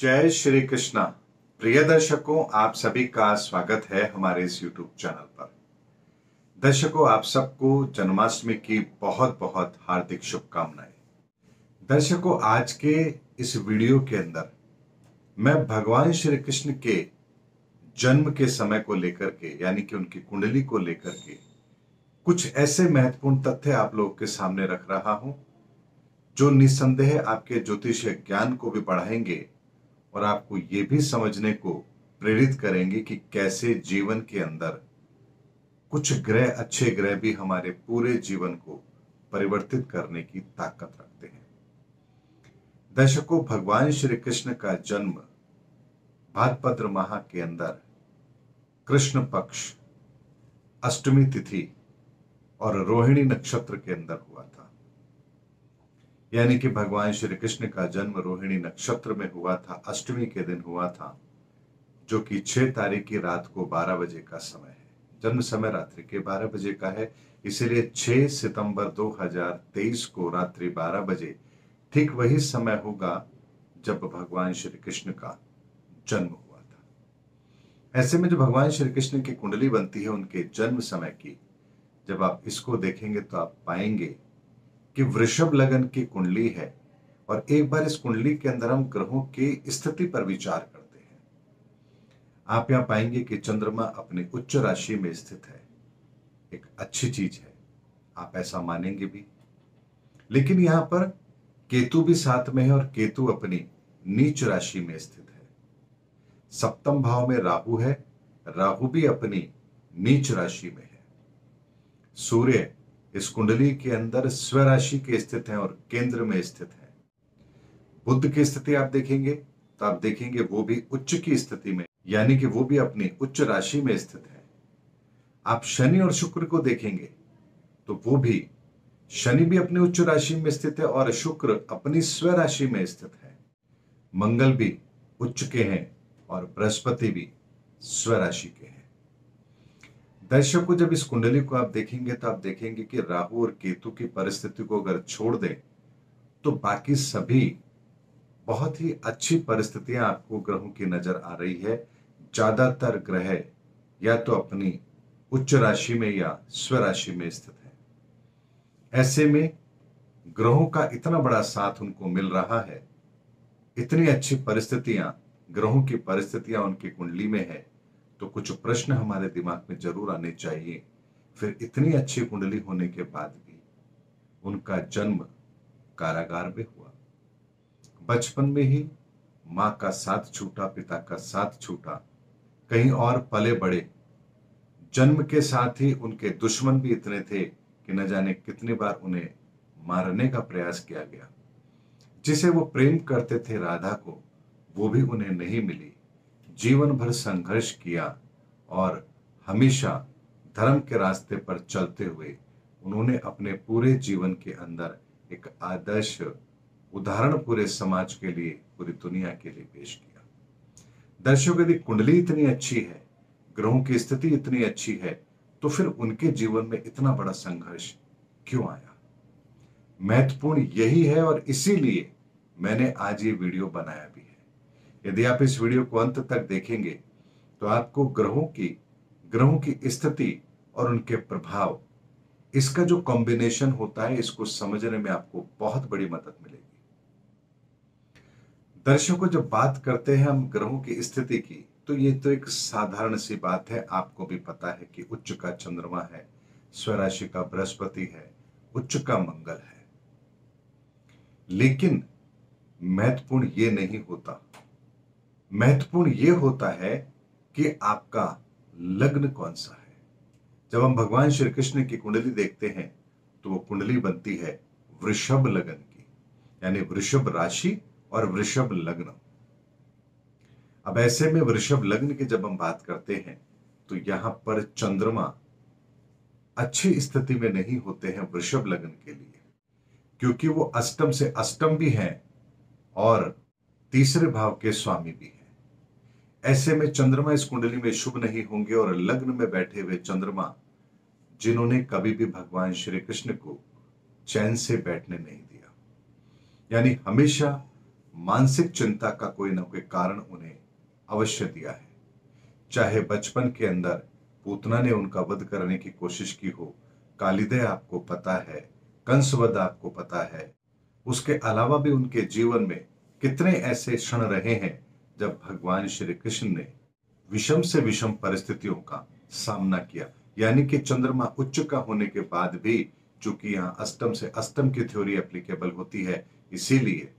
जय श्री कृष्णा। प्रिय दर्शकों, आप सभी का स्वागत है हमारे इस YouTube चैनल पर। दर्शकों, आप सबको जन्माष्टमी की बहुत बहुत हार्दिक शुभकामनाएं। दर्शकों, आज के इस वीडियो के अंदर मैं भगवान श्री कृष्ण के जन्म के समय को लेकर के, यानी कि उनकी कुंडली को लेकर के कुछ ऐसे महत्वपूर्ण तथ्य आप लोगों के सामने रख रहा हूं जो निस्संदेह आपके ज्योतिषीय ज्ञान को भी बढ़ाएंगे और आपको ये भी समझने को प्रेरित करेंगे कि कैसे जीवन के अंदर कुछ ग्रह, अच्छे ग्रह भी हमारे पूरे जीवन को परिवर्तित करने की ताकत रखते हैं। दर्शकों, भगवान श्री कृष्ण का जन्म भाद्रपद माह के अंदर कृष्ण पक्ष, अष्टमी तिथि और रोहिणी नक्षत्र के अंदर हुआ था। यानी कि भगवान श्री कृष्ण का जन्म रोहिणी नक्षत्र में हुआ था, अष्टमी के दिन हुआ था, जो कि 6 तारीख की रात को 12 बजे का समय है। जन्म समय रात्रि के 12 बजे का है, इसीलिए 6 सितंबर 2023 को रात्रि 12 बजे ठीक वही समय होगा जब भगवान श्री कृष्ण का जन्म हुआ था। ऐसे में जो भगवान श्री कृष्ण की कुंडली बनती है उनके जन्म समय की, जब आप इसको देखेंगे तो आप पाएंगे कि वृषभ लगन की कुंडली है। और एक बार इस कुंडली के अंदर हम ग्रहों की स्थिति पर विचार करते हैं। आप यहां पाएंगे कि चंद्रमा अपनी उच्च राशि में स्थित है। एक अच्छी चीज है, आप ऐसा मानेंगे भी। लेकिन यहां पर केतु भी साथ में है और केतु अपनी नीच राशि में स्थित है। सप्तम भाव में राहु है, राहु भी अपनी नीच राशि में है। सूर्य इस कुंडली के अंदर स्वराशि के स्थित है और केंद्र में स्थित है। बुध की स्थिति आप देखेंगे तो आप देखेंगे वो भी उच्च की स्थिति में, यानी कि वो भी अपनी उच्च राशि में स्थित है। आप शनि और शुक्र को देखेंगे तो वो भी, शनि भी अपनी उच्च राशि में स्थित है और शुक्र अपनी स्वराशि में स्थित है। मंगल भी उच्च के हैं और बृहस्पति भी स्वराशि के हैं। दर्शकों, जब इस कुंडली को आप देखेंगे तो आप देखेंगे कि राहु और केतु की परिस्थिति को अगर छोड़ दें तो बाकी सभी बहुत ही अच्छी परिस्थितियां आपको ग्रहों की नजर आ रही है। ज्यादातर ग्रह या तो अपनी उच्च राशि में या स्वराशि में स्थित है। ऐसे में ग्रहों का इतना बड़ा साथ उनको मिल रहा है, इतनी अच्छी परिस्थितियां, ग्रहों की परिस्थितियां उनकी कुंडली में है, तो कुछ प्रश्न हमारे दिमाग में जरूर आने चाहिए। फिर इतनी अच्छी कुंडली होने के बाद भी उनका जन्म कारागार में हुआ। बचपन में ही मां का साथ छूटा, पिता का साथ छूटा, कहीं और पले बड़े। जन्म के साथ ही उनके दुश्मन भी इतने थे कि न जाने कितनी बार उन्हें मारने का प्रयास किया गया। जिसे वो प्रेम करते थे, राधा को, वो भी उन्हें नहीं मिली। जीवन भर संघर्ष किया और हमेशा धर्म के रास्ते पर चलते हुए उन्होंने अपने पूरे जीवन के अंदर एक आदर्श उदाहरण पूरे समाज के लिए, पूरी दुनिया के लिए पेश किया। दर्शकों, यदि कुंडली इतनी अच्छी है, ग्रहों की स्थिति इतनी अच्छी है, तो फिर उनके जीवन में इतना बड़ा संघर्ष क्यों आया? महत्वपूर्ण यही है और इसीलिए मैंने आज ये वीडियो बनाया भी है। यदि आप इस वीडियो को अंत तक देखेंगे तो आपको ग्रहों की स्थिति और उनके प्रभाव, इसका जो कॉम्बिनेशन होता है, इसको समझने में आपको बहुत बड़ी मदद मिलेगी। दर्शकों, जब बात करते हैं हम ग्रहों की स्थिति की, तो ये तो एक साधारण सी बात है। आपको भी पता है कि उच्च का चंद्रमा है, स्वराशि का बृहस्पति है, उच्च का मंगल है। लेकिन महत्वपूर्ण ये नहीं होता। महत्वपूर्ण ये होता है कि आपका लग्न कौन सा है। जब हम भगवान श्री कृष्ण की कुंडली देखते हैं तो वो कुंडली बनती है वृषभ लगन की, यानी वृषभ राशि और वृषभ लग्न। अब ऐसे में वृषभ लग्न की जब हम बात करते हैं तो यहां पर चंद्रमा अच्छी स्थिति में नहीं होते हैं वृषभ लग्न के लिए, क्योंकि वो अष्टम से अष्टम भी हैं और तीसरे भाव के स्वामी भी हैं। ऐसे में चंद्रमा इस कुंडली में शुभ नहीं होंगे और लग्न में बैठे हुए चंद्रमा, जिन्होंने कभी भी भगवान श्री कृष्ण को चैन से बैठने नहीं दिया, यानी हमेशा मानसिक चिंता का कोई ना कोई कारण उन्हें अवश्य दिया है। चाहे बचपन के अंदर पूतना ने उनका वध करने की कोशिश की हो, कालिदह आपको पता है, कंसवध आपको पता है। उसके अलावा भी उनके जीवन में कितने ऐसे क्षण रहे हैं जब भगवान श्री कृष्ण ने विषम से विषम परिस्थितियों का सामना किया। यानी कि चंद्रमा उच्च का होने के बाद भी, चूंकि यहां अष्टम से अष्टम की थ्योरी एप्लीकेबल होती है, इसीलिए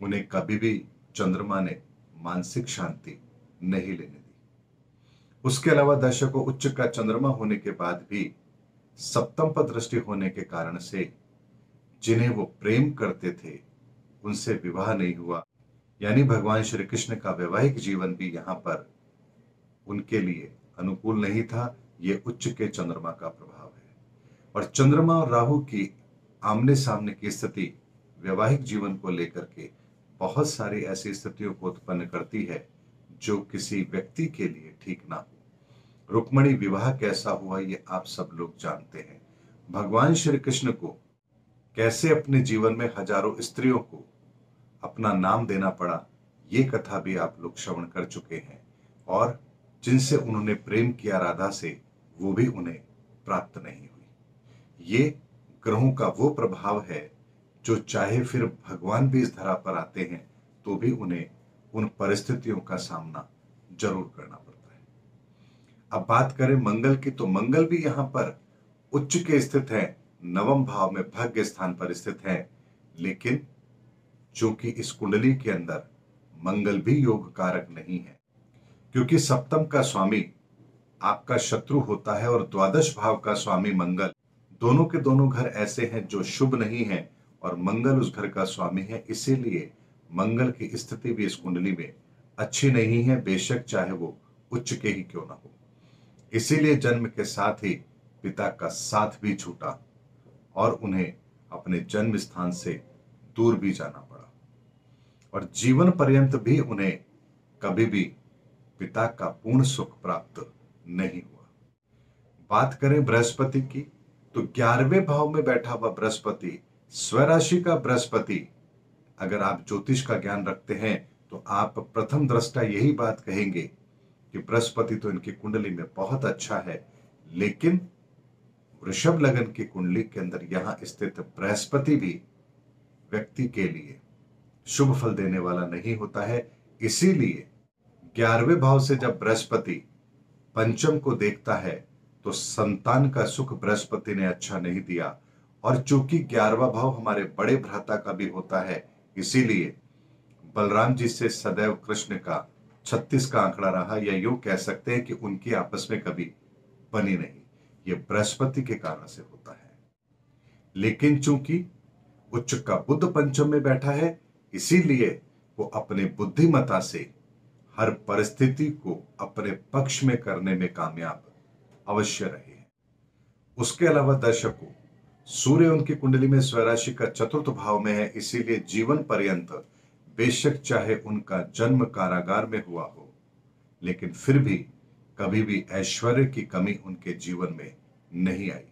उन्हें कभी भी चंद्रमा ने मानसिक शांति नहीं लेने दी। उसके अलावा दशकों उच्च का चंद्रमा होने के बाद भी सप्तम पर दृष्टि होने के कारण से जिन्हें वो प्रेम करते थे उनसे विवाह नहीं हुआ। यानी भगवान श्री कृष्ण का वैवाहिक जीवन भी यहां पर उनके लिए अनुकूल नहीं था। ये उच्च के चंद्रमा का प्रभाव है। और चंद्रमा और राहु की आमने सामने की स्थिति वैवाहिक जीवन को लेकर के बहुत सारी ऐसी स्थितियों को उत्पन्न करती है जो किसी व्यक्ति के लिए ठीक ना हो। रुक्मणी विवाह कैसा हुआ ये आप सब लोग जानते हैं। भगवान श्री कृष्ण को कैसे अपने जीवन में हजारों स्त्रियों को अपना नाम देना पड़ा, ये कथा भी आप लोग श्रवण कर चुके हैं। और जिनसे उन्होंने प्रेम किया राधा से, वो भी उन्हें प्राप्त नहीं हुई। ये ग्रहों का वो प्रभाव है जो चाहे फिर भगवान भी इस धरा पर आते हैं तो भी उन्हें उन परिस्थितियों का सामना जरूर करना पड़ता है। अब बात करें मंगल की, तो मंगल भी यहां पर उच्च के स्थित है, नवम भाव में भाग्य स्थान पर स्थित है। लेकिन चूंकि इस कुंडली के अंदर मंगल भी योग कारक नहीं है, क्योंकि सप्तम का स्वामी आपका शत्रु होता है और द्वादश भाव का स्वामी मंगल, दोनों के दोनों घर ऐसे हैं जो शुभ नहीं है और मंगल उस घर का स्वामी है। इसीलिए मंगल की स्थिति भी इस कुंडली में अच्छी नहीं है, बेशक चाहे वो उच्च के ही क्यों ना हो। इसीलिए जन्म के साथ ही पिता का साथ भी छूटा और उन्हें अपने जन्म स्थान से दूर भी जाना पड़ा और जीवन पर्यंत भी उन्हें कभी भी पिता का पूर्ण सुख प्राप्त नहीं हुआ। बात करें बृहस्पति की, तो 11वें भाव में बैठा हुआ बृहस्पति, स्वराशि का बृहस्पति, अगर आप ज्योतिष का ज्ञान रखते हैं तो आप प्रथम दृष्टा यही बात कहेंगे कि बृहस्पति तो इनकी कुंडली में बहुत अच्छा है, लेकिन वृषभ लगन की कुंडली के अंदर यहां स्थित बृहस्पति भी व्यक्ति के लिए शुभ फल देने वाला नहीं होता है। इसीलिए 11वें भाव से जब बृहस्पति पंचम को देखता है तो संतान का सुख बृहस्पति ने अच्छा नहीं दिया। और चूंकि 11वां भाव हमारे बड़े भ्राता का भी होता है, इसीलिए बलराम जी से सदैव कृष्ण का 36 का आंकड़ा रहा, या यूं कह सकते हैं कि उनकी आपस में कभी बनी नहीं। ये बृहस्पति के कारण से होता है। लेकिन चूंकि उच्च का बुध पंचम में बैठा है, इसीलिए वो अपने बुद्धिमता से हर परिस्थिति को अपने पक्ष में करने में कामयाब अवश्य रहे हैं। उसके अलावा दर्शकों, सूर्य उनकी कुंडली में स्वराशि का चतुर्थ भाव में है, इसीलिए जीवन पर्यंत बेशक चाहे उनका जन्म कारागार में हुआ हो, लेकिन फिर भी कभी भी ऐश्वर्य की कमी उनके जीवन में नहीं आई।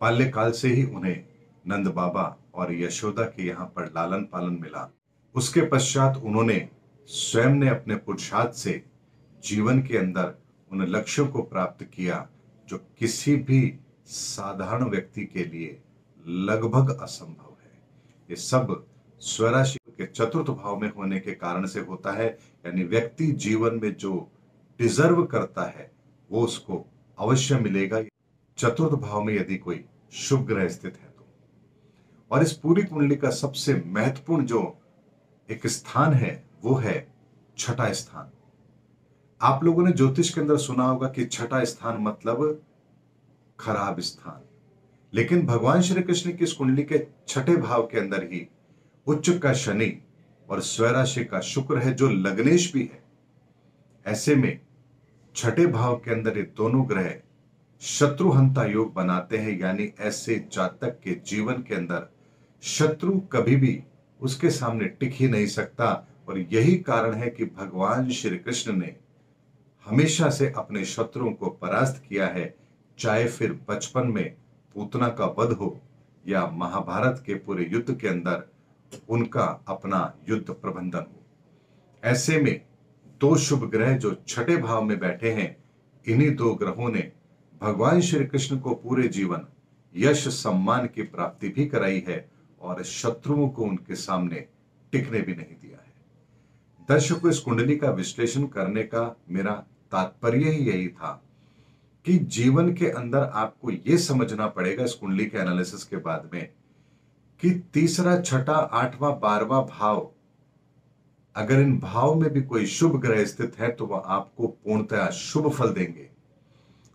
बाल्यकाल से ही उन्हें नंद बाबा और यशोदा के यहाँ पर लालन पालन मिला। उसके पश्चात उन्होंने स्वयं ने अपने पुरुषार्थ से जीवन के अंदर उन लक्ष्यों को प्राप्त किया जो किसी भी साधारण व्यक्ति के लिए लगभग असंभव है। ये सब स्वराशि के चतुर्थ भाव में होने के कारण से होता है। यानी व्यक्ति जीवन में जो डिजर्व करता है वो उसको अवश्य मिलेगा, चतुर्थ भाव में यदि कोई शुभ ग्रह स्थित है तो। और इस पूरी कुंडली का सबसे महत्वपूर्ण जो एक स्थान है वो है छठा स्थान। आप लोगों ने ज्योतिष के अंदर सुना होगा कि छठा स्थान मतलब खराब स्थान, लेकिन भगवान श्री कृष्ण की इस कुंडली के छठे भाव के अंदर ही उच्च का शनि और स्वराशि का शुक्र है जो लग्नेश भी है। ऐसे में छठे भाव के अंदर ये दोनों ग्रह शत्रुहंता योग बनाते हैं। यानी ऐसे जातक के जीवन के अंदर शत्रु कभी भी उसके सामने टिक ही नहीं सकता। और यही कारण है कि भगवान श्री कृष्ण ने हमेशा से अपने शत्रुओं को परास्त किया है, चाहे फिर बचपन में पूतना का वध हो या महाभारत के पूरे युद्ध के अंदर उनका अपना युद्ध प्रबंधन हो। ऐसे में दो शुभ ग्रह जो छठे भाव में बैठे हैं, इन्हीं दो ग्रहों ने भगवान श्री कृष्ण को पूरे जीवन यश सम्मान की प्राप्ति भी कराई है और शत्रुओं को उनके सामने टिकने भी नहीं दिया है। दर्शकों, इस कुंडली का विश्लेषण करने का मेरा तात्पर्य ही यही था कि जीवन के अंदर आपको यह समझना पड़ेगा इस कुंडली के एनालिसिस के बाद में कि तीसरा, छठा, आठवां, 12वां भाव, अगर इन भाव में भी कोई शुभ ग्रह स्थित है तो वह आपको पूर्णतः शुभ फल देंगे।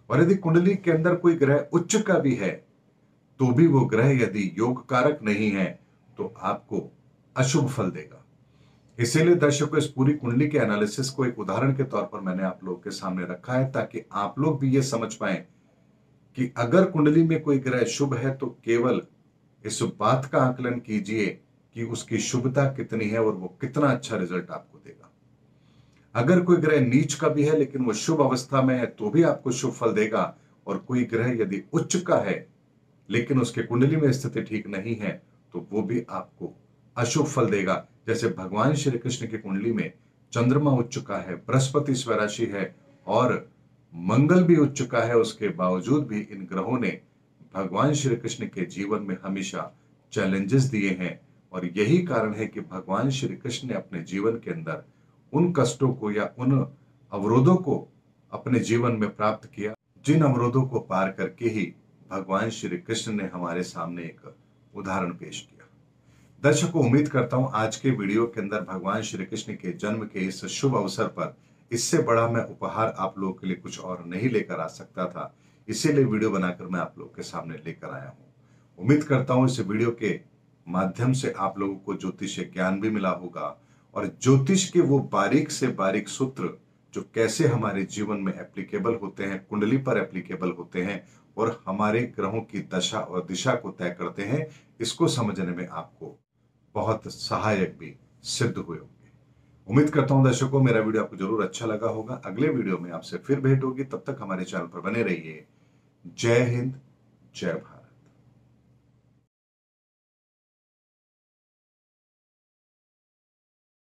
और यदि कुंडली के अंदर कोई ग्रह उच्च का भी है तो भी वो ग्रह यदि योग कारक नहीं है तो आपको अशुभ फल देगा। इसीलिए दर्शकों, इस पूरी कुंडली के एनालिसिस को एक उदाहरण के तौर पर मैंने आप लोगों के सामने रखा है ताकि आप लोग भी ये समझ पाए कि अगर कुंडली में कोई ग्रह शुभ है तो केवल इस बात का आकलन कीजिए कि उसकी शुभता कितनी है और वो कितना अच्छा रिजल्ट आपको देगा। अगर कोई ग्रह नीच का भी है लेकिन वो शुभ अवस्था में है तो भी आपको शुभ फल देगा, और कोई ग्रह यदि उच्च का है लेकिन उसके कुंडली में स्थिति ठीक नहीं है तो वो भी आपको अशुभ फल देगा। जैसे भगवान श्री कृष्ण की कुंडली में चंद्रमा उच्च का है, बृहस्पति स्वराशि है और मंगल भी उच्च का है, उसके बावजूद भी इन ग्रहों ने भगवान श्री कृष्ण के जीवन में हमेशा चैलेंजेस दिए हैं। और यही कारण है कि भगवान श्री कृष्ण ने अपने जीवन के अंदर उन कष्टों को या उन अवरोधों को अपने जीवन में प्राप्त किया, जिन अवरोधों को पार करके ही भगवान श्री कृष्ण ने हमारे सामने एक उदाहरण पेश किया। दर्शकों, उम्मीद करता हूं आज के वीडियो के अंदर भगवान श्री कृष्ण के जन्म के इस शुभ अवसर पर इससे बड़ा मैं उपहार आप लोगों के लिए कुछ और नहीं लेकर आ सकता था, इसीलिए वीडियो बनाकर मैं आप लोगों के सामने लेकर आया हूं। उम्मीद करता हूं इस वीडियो के माध्यम से आप लोगों को ज्योतिष ज्ञान भी मिला होगा और ज्योतिष के वो बारीक से बारीक सूत्र जो कैसे हमारे जीवन में एप्लीकेबल होते हैं, कुंडली पर एप्लीकेबल होते हैं और हमारे ग्रहों की दशा और दिशा को तय करते हैं, इसको समझने में आपको बहुत सहायक भी सिद्ध हुए होंगे। उम्मीद करता हूं दर्शकों मेरा वीडियो आपको जरूर अच्छा लगा होगा। अगले वीडियो में आपसे फिर भेंट होगी, तब तक हमारे चैनल पर बने रहिए। जय हिंद, जय भारत।